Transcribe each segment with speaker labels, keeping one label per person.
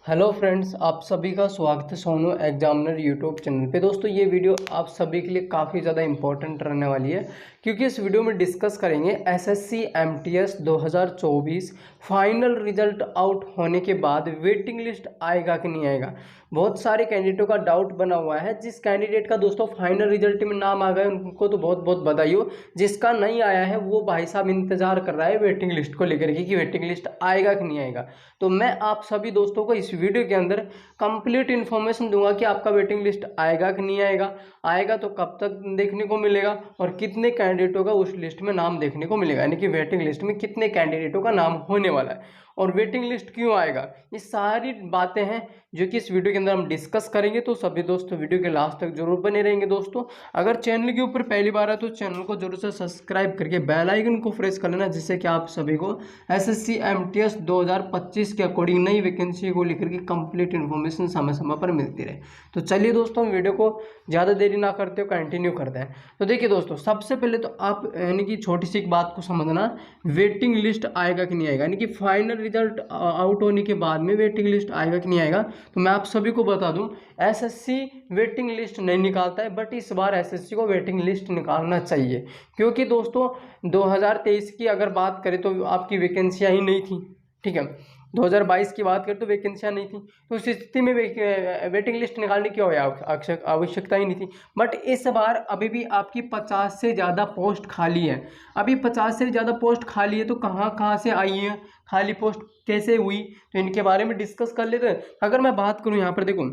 Speaker 1: Hello friends, आप सभी का स्वागत है सोनू एग्जामिनर यूट्यूब चैनल पे। दोस्तों ये वीडियो आप सभी के लिए काफ़ी ज़्यादा इंपॉर्टेंट रहने वाली है, क्योंकि इस वीडियो में डिस्कस करेंगे SSC MTS 2024 final result out होने के बाद वेटिंग लिस्ट आएगा कि नहीं आएगा। बहुत सारे कैंडिडेटों का डाउट बना हुआ है। जिस कैंडिडेट का दोस्तों फाइनल रिजल्ट में नाम आ गया उनको तो बहुत बहुत बधाई हो। जिसका नहीं आया है वो भाई साहब इंतजार कर रहा है वेटिंग लिस्ट को लेकर के कि वेटिंग लिस्ट आएगा कि नहीं आएगा। तो मैं आप सभी दोस्तों को इस वीडियो के अंदर कंप्लीट इन्फॉर्मेशन दूंगा कि आपका वेटिंग लिस्ट आएगा कि नहीं आएगा, आएगा तो कब तक देखने को मिलेगा और कितने कैंडिडेटों का उस लिस्ट में नाम देखने को मिलेगा, यानी कि वेटिंग लिस्ट में कितने कैंडिडेटों का नाम होने वाला है और वेटिंग लिस्ट क्यों आएगा। ये सारी बातें हैं जो कि इस वीडियो के अंदर हम डिस्कस करेंगे। तो सभी दोस्तों वीडियो के लास्ट तक जरूर बने रहेंगे। दोस्तों अगर चैनल के ऊपर पहली बार है तो चैनल को जरूर से सब्सक्राइब करके बेल आइकन को प्रेस कर लेना, जिससे कि आप सभी को एसएससी एमटीएस 2025 के अकॉर्डिंग नई वैकेंसी को लेकर के कंप्लीट इन्फॉर्मेशन समय समय पर मिलती रहे। तो चलिए दोस्तों वीडियो को ज़्यादा देरी ना करते हो कंटिन्यू करते हैं। तो देखिए दोस्तों, सबसे पहले तो आप यानी कि छोटी सी एक बात को समझना, वेटिंग लिस्ट आएगा कि नहीं आएगा, यानी कि फाइनल रिजल्ट आउट होने के बाद में वेटिंग लिस्ट आएगा कि नहीं आएगा। तो मैं आप सभी को बता दूं, एसएससी वेटिंग लिस्ट नहीं निकालता है, बट इस बार एसएससी को वेटिंग लिस्ट निकालना चाहिए, क्योंकि दोस्तों 2023 की अगर बात करें तो आपकी वैकेंसियां ही नहीं थी। ठीक है, 2022 की बात करें तो वैकेंसियां नहीं थी, तो उस स्थिति में वेटिंग लिस्ट निकालने की आवश्यकता ही नहीं थी। बट इस बार अभी भी आपकी 50 से ज़्यादा पोस्ट खाली है। अभी 50 से ज़्यादा पोस्ट खाली है, तो कहाँ कहाँ से आई है, खाली पोस्ट कैसे हुई, तो इनके बारे में डिस्कस कर लेते हैं। अगर मैं बात करूँ यहाँ पर देखो,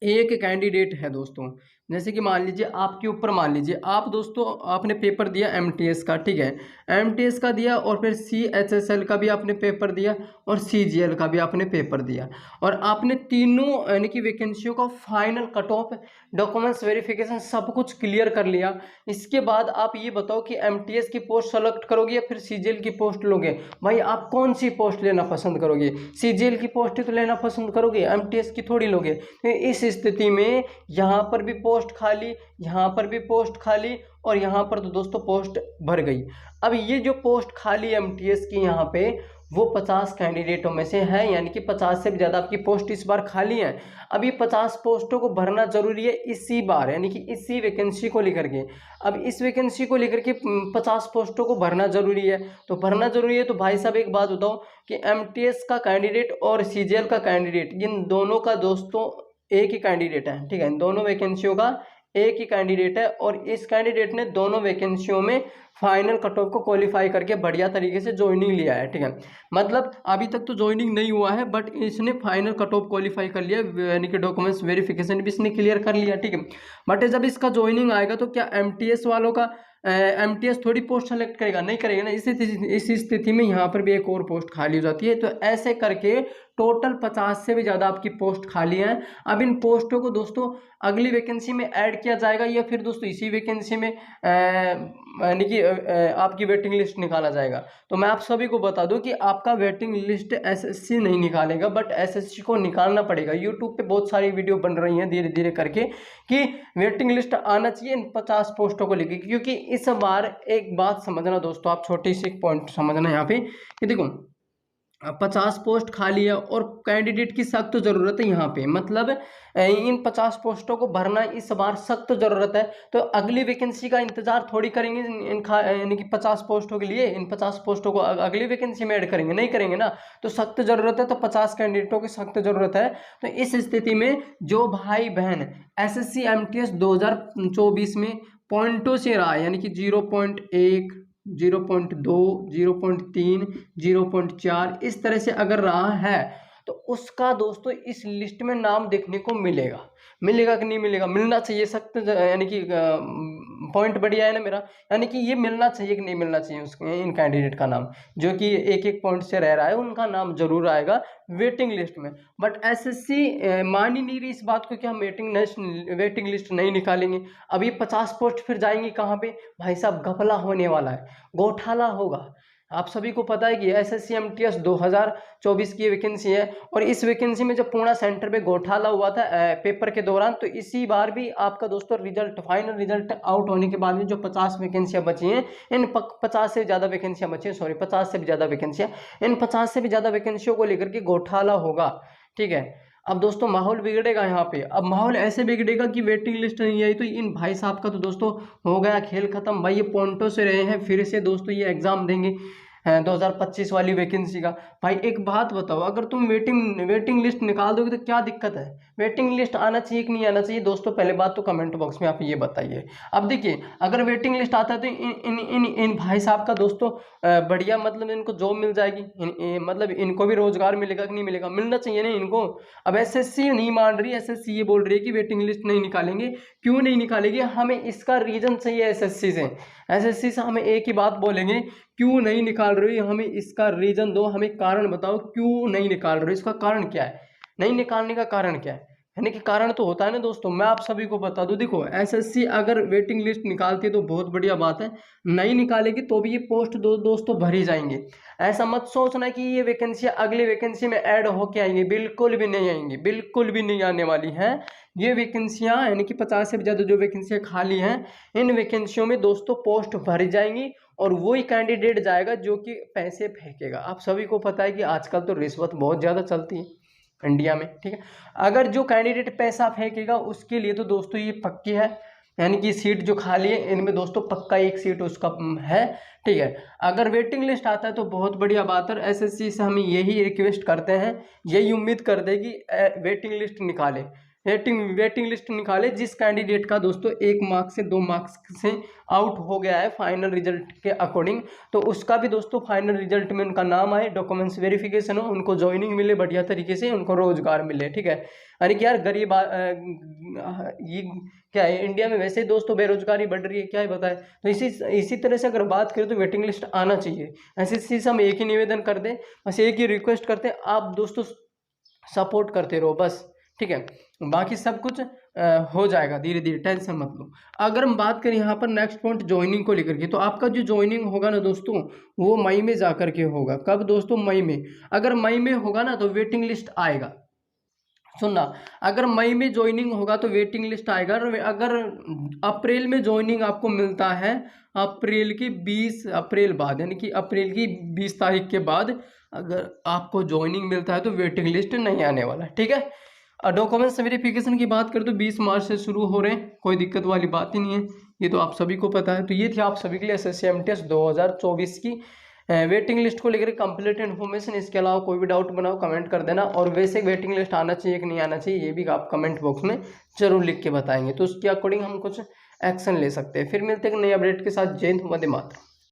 Speaker 1: एक कैंडिडेट है दोस्तों, जैसे कि मान लीजिए आपके ऊपर, मान लीजिए आप दोस्तों आपने पेपर दिया एमटीएस का, ठीक है, एमटीएस का दिया और फिर सीएचएसएल का भी आपने पेपर दिया और सीजीएल का भी आपने पेपर दिया, और आपने तीनों यानी कि वैकेंसियों का final cut off, documents verification सब कुछ क्लियर कर लिया। इसके बाद आप ये बताओ कि एमटीएस की पोस्ट सेलेक्ट करोगे या फिर सीजीएल की पोस्ट लोगे। भाई आप कौन सी पोस्ट लेना पसंद करोगे? सीजीएल की पोस्ट ही तो लेना पसंद करोगे, एमटीएस की थोड़ी लोगे। तो इस स्थिति में यहाँ पर भी पोस्ट खाली, यहाँ पर भी पोस्ट खाली और यहाँ पर तो दोस्तों पोस्ट भर गई। अब ये जो पोस्ट खाली एमटीएस की यहाँ पे वो 50 कैंडिडेटों में से है, यानी कि 50 से भी ज़्यादा आपकी पोस्ट इस बार खाली है। अब ये 50 पोस्टों को भरना जरूरी है इसी बार, यानी कि इसी वैकेंसी को लेकर के। अब इस वैकेंसी को लेकर के 50 पोस्टों को भरना जरूरी है, तो भरना जरूरी है। तो भाई साहब एक बात बताओ कि एमटीएस का कैंडिडेट और सीजीएल का कैंडिडेट, इन दोनों का दोस्तों एक ही कैंडिडेट है। ठीक है, इन दोनों वैकेंसियों का एक ही कैंडिडेट है और इस कैंडिडेट ने दोनों वैकेंसियों में फाइनल कट ऑफ को क्वालिफाई करके बढ़िया तरीके से ज्वाइनिंग लिया है। ठीक है, मतलब अभी तक तो ज्वाइनिंग नहीं हुआ है, बट इसने फाइनल कट ऑफ क्वालिफाई कर लिया, यानी कि डॉक्यूमेंट्स वेरिफिकेशन भी इसने क्लियर कर लिया। ठीक है, बट जब इसका ज्वाइनिंग आएगा तो क्या एमटीएस वालों का एमटीएस थोड़ी पोस्ट सेलेक्ट करेगा? नहीं करेगा ना। इस स्थिति में यहाँ पर भी एक और पोस्ट खाली हो जाती है। तो ऐसे करके टोटल 50 से भी ज़्यादा आपकी पोस्ट खाली है। अब इन पोस्टों को दोस्तों अगली वैकेंसी में ऐड किया जाएगा या फिर दोस्तों इसी वैकेंसी में यानी कि आपकी वेटिंग लिस्ट निकाला जाएगा। तो मैं आप सभी को बता दूं कि आपका वेटिंग लिस्ट एसएससी नहीं निकालेगा, बट एसएससी को निकालना पड़ेगा। यूट्यूब पे बहुत सारी वीडियो बन रही हैं धीरे धीरे करके कि वेटिंग लिस्ट आना चाहिए इन 50 पोस्टों को लेकर, क्योंकि इस बार एक बात समझना दोस्तों, आप छोटी सी पॉइंट समझना यहाँ पे कि देखो 50 पोस्ट खाली है और कैंडिडेट की सख्त जरूरत है यहाँ पे, मतलब इन 50 पोस्टों को भरना इस बार सख्त जरूरत है। तो अगली वैकेंसी का इंतजार थोड़ी करेंगे यानी कि 50 पोस्टों के लिए, इन 50 पोस्टों को अगली वैकेंसी में ऐड करेंगे? नहीं करेंगे ना। तो सख्त जरूरत है, तो 50 कैंडिडेटों की सख्त जरूरत है। तो इस स्थिति में जो भाई बहन एसएससी एमटीएस 2024 में पॉइंटों से रहा है, यानी कि 0.1, 0.2, 0.3, 0.4 इस तरह से अगर रहा है तो उसका दोस्तों इस लिस्ट में नाम देखने को मिलेगा। मिलेगा कि नहीं मिलेगा? मिलना चाहिए सख्त, यानी कि पॉइंट बढ़िया है ना मेरा, यानी कि ये मिलना चाहिए कि नहीं मिलना चाहिए उसके, इन कैंडिडेट का नाम जो कि एक एक पॉइंट से रह रहा है उनका नाम जरूर आएगा वेटिंग लिस्ट में। बट एसएससी मान ही नहीं रही इस बात को कि हम वेटिंग लिस्ट नहीं निकालेंगे। अभी 50 पोस्ट फिर जाएंगी कहाँ पे? भाई साहब घपला होने वाला है, घोटाला होगा। आप सभी को पता है कि एसएससी एमटीएस 2024 की वैकेंसी है और इस वैकेंसी में जब पूर्णा सेंटर पे घोटाला हुआ था पेपर के दौरान, तो इसी बार भी आपका दोस्तों रिजल्ट, फाइनल रिजल्ट आउट होने के बाद में जो 50 वैकेंसियां बची हैं, इन 50 से ज़्यादा वैकेंसियां बची हैं, सॉरी 50 से भी ज़्यादा वैकेंसियां, इन 50 से भी ज़्यादा वैकेंसियों को लेकर के घोटाला होगा। ठीक है। अब दोस्तों माहौल बिगड़ेगा यहाँ पे, अब माहौल ऐसे बिगड़ेगा कि वेटिंग लिस्ट नहीं आई तो इन भाई साहब का तो दोस्तों हो गया खेल खत्म भाई। ये पॉइंटों से रहे हैं, फिर से दोस्तों ये एग्जाम देंगे 2025 वाली वैकेंसी का। भाई एक बात बताओ, अगर तुम वेटिंग लिस्ट निकाल दोगे तो क्या दिक्कत है? वेटिंग लिस्ट आना चाहिए कि नहीं आना चाहिए दोस्तों? पहले बात तो कमेंट बॉक्स में आप ये बताइए। अब देखिए, अगर वेटिंग लिस्ट आता है तो इन भाई साहब का दोस्तों बढ़िया, मतलब इनको जॉब मिल जाएगी, मतलब इनको भी रोजगार मिलेगा कि नहीं मिलेगा? मिलना चाहिए ना इनको। अब एसएससी नहीं मान रही, एसएससी ये बोल रही है कि वेटिंग लिस्ट नहीं निकालेंगे। क्यों नहीं निकालेगी? हमें इसका रीजन चाहिए एसएससी से। एसएससी से हमें एक ही बात बोलेंगे, क्यों नहीं निकाल रही हो, हमें इसका रीजन दो, हमें कारण बताओ क्यों नहीं निकाल रहे हो, इसका कारण क्या है? नहीं निकालने का कारण क्या है? यानी कि कारण तो होता है ना दोस्तों। मैं आप सभी को बता दूं, देखो एसएससी अगर वेटिंग लिस्ट निकालती है तो बहुत बढ़िया बात है, नहीं निकालेगी तो भी ये पोस्ट दोस्तों भरी जाएंगे। ऐसा मत सोचना कि ये वैकेंसी अगले वैकेंसी में ऐड होके आएंगी, बिल्कुल भी नहीं आएंगी, बिल्कुल भी नहीं आने वाली हैं। ये वैकेंसियां यानी कि 50 से ज़्यादा जो वैकेंसियां खाली हैं, इन वैकेंसियों में दोस्तों पोस्ट भरी जाएंगी और वही कैंडिडेट जाएगा जो कि पैसे फेंकेगा। आप सभी को पता है कि आजकल तो रिश्वत बहुत ज़्यादा चलती है इंडिया में, ठीक है। अगर जो कैंडिडेट पैसा फेंकेगा उसके लिए तो दोस्तों ये पक्की है, यानी कि सीट जो खाली है इनमें दोस्तों पक्का एक सीट उसका है, ठीक है। अगर वेटिंग लिस्ट आता है तो बहुत बढ़िया बात है। एसएससी से हम यही रिक्वेस्ट करते हैं, यही उम्मीद करते हैं कि वेटिंग लिस्ट निकाले, वेटिंग लिस्ट निकाले। जिस कैंडिडेट का दोस्तों 1 मार्क्स से 2 मार्क्स से आउट हो गया है फाइनल रिजल्ट के अकॉर्डिंग, तो उसका भी दोस्तों फाइनल रिजल्ट में उनका नाम आए, डॉक्यूमेंट्स वेरिफिकेशन हो, उनको ज्वाइनिंग मिले बढ़िया तरीके से, उनको रोजगार मिले, ठीक है। अरे कि यार गरीब ये क्या है, इंडिया में वैसे ही दोस्तों बेरोजगारी बढ़ रही है, क्या है बताए। तो इसी तरह से अगर बात करें तो वेटिंग लिस्ट आना चाहिए। एसएससी से हम एक ही निवेदन करते हैं, बस एक ही रिक्वेस्ट करते हैं, आप दोस्तों सपोर्ट करते रहो बस, ठीक है। बाकी सब कुछ हो जाएगा धीरे धीरे, टेंशन मत लो। अगर हम बात करें यहाँ पर नेक्स्ट पॉइंट ज्वाइनिंग को लेकर के, तो आपका जो ज्वाइनिंग होगा ना दोस्तों वो मई में जाकर के होगा। कब दोस्तों? मई में। अगर मई में होगा ना तो वेटिंग लिस्ट आएगा, सुनना, अगर मई में ज्वाइनिंग होगा तो वेटिंग लिस्ट आएगा। अगर अप्रैल में ज्वाइनिंग आपको मिलता है, अप्रैल की 20 अप्रैल बाद, यानी कि अप्रैल की 20 तारीख के बाद अगर आपको ज्वाइनिंग मिलता है तो वेटिंग लिस्ट नहीं आने वाला, ठीक है। डॉक्यूमेंट्स वेरिफिकेशन की बात करें तो 20 मार्च से शुरू हो रहे हैं, कोई दिक्कत वाली बात ही नहीं है, ये तो आप सभी को पता है। तो ये थी आप सभी के लिए एसएससी एमटीएस 2024 की वेटिंग लिस्ट को लेकर कंप्लीट इन्फॉर्मेशन। इसके अलावा कोई भी डाउट बनाओ कमेंट कर देना, और वैसे वेटिंग लिस्ट आना चाहिए कि नहीं आना चाहिए ये भी आप कमेंट बॉक्स में जरूर लिख के बताएंगे, तो उसके अकॉर्डिंग हम कुछ एक्शन ले सकते हैं। फिर मिलते हैं नए अपडेट के साथ। जय हिंद, वंदे मातरम।